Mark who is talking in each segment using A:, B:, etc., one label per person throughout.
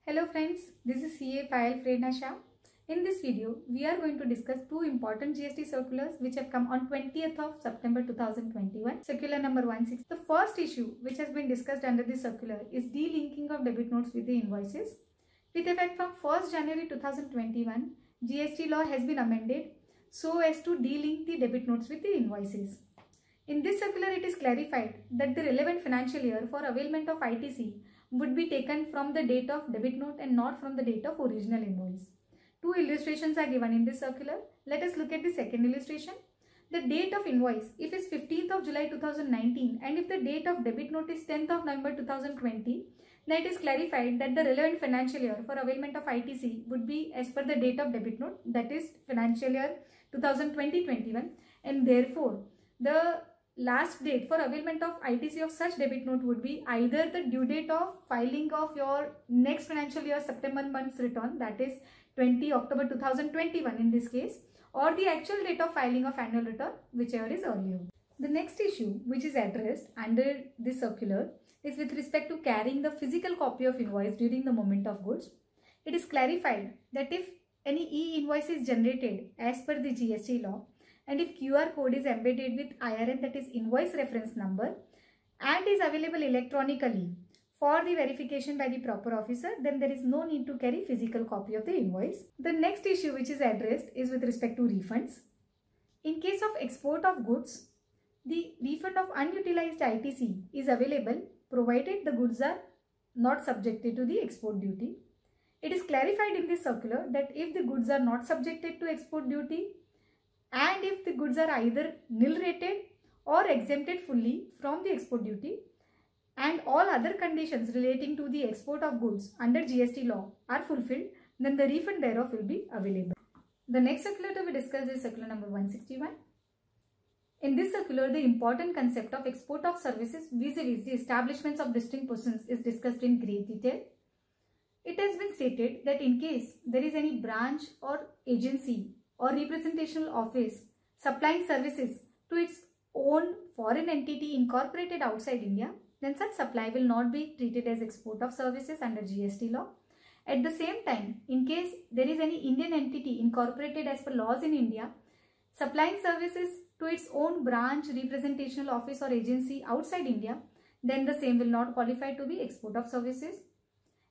A: Hello friends, this is CA Payal Prerna Shah. In this video, we are going to discuss two important GST circulars which have come on 20th of September 2021. Circular number 16. The first issue which has been discussed under this circular is delinking of debit notes with the invoices. With effect from 1st January 2021, GST law has been amended so as to delink the debit notes with the invoices. In this circular, it is clarified that the relevant financial year for availment of ITC would be taken from the date of debit note and not from the date of original invoice. Two illustrations are given in this circular. Let us look at the second illustration. The date of invoice, if it is 15th of July 2019 and if the date of debit note is 10th of November 2020, then it is clarified that the relevant financial year for availment of ITC would be as per the date of debit note, that is financial year 2020-21, and therefore the last date for availment of ITC of such debit note would be either the due date of filing of your next financial year September month's return, that is 20 October 2021 in this case, or the actual date of filing of annual return, whichever is earlier. The next issue which is addressed under this circular is with respect to carrying the physical copy of invoice during the movement of goods. It is clarified that if any e-invoice is generated as per the GST law, and if QR code is embedded with IRN, that is invoice reference number, and is available electronically for the verification by the proper officer, then there is no need to carry physical copy of the invoice. The next issue which is addressed is with respect to refunds. In case of export of goods, the refund of unutilized ITC is available provided the goods are not subjected to the export duty. It is clarified in this circular that if the goods are not subjected to export duty, and if the goods are either nil rated or exempted fully from the export duty, and all other conditions relating to the export of goods under GST law are fulfilled, then the refund thereof will be available. The next circular to be discussed is circular number 161. In this circular, the important concept of export of services vis-a-vis the establishments of distinct persons is discussed in great detail. It has been stated that in case there is any branch or agency or representational office supplying services to its own foreign entity incorporated outside India, then such supply will not be treated as export of services under GST law. At the same time, in case there is any Indian entity incorporated as per laws in India, supplying services to its own branch, representational office or agency outside India, then the same will not qualify to be export of services.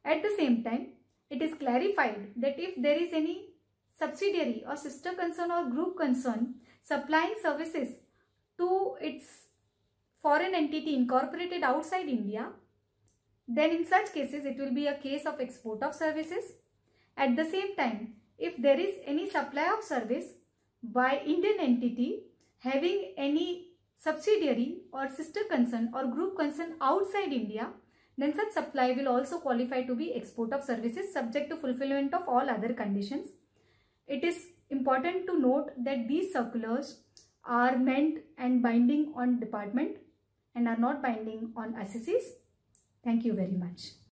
A: At the same time, it is clarified that if there is any subsidiary or sister concern or group concern supplying services to its foreign entity incorporated outside India, then in such cases it will be a case of export of services. At the same time, if there is any supply of service by Indian entity having any subsidiary or sister concern or group concern outside India, then such supply will also qualify to be export of services subject to fulfillment of all other conditions. It is important to note that these circulars are meant and binding on department and are not binding on assessees. Thank you very much.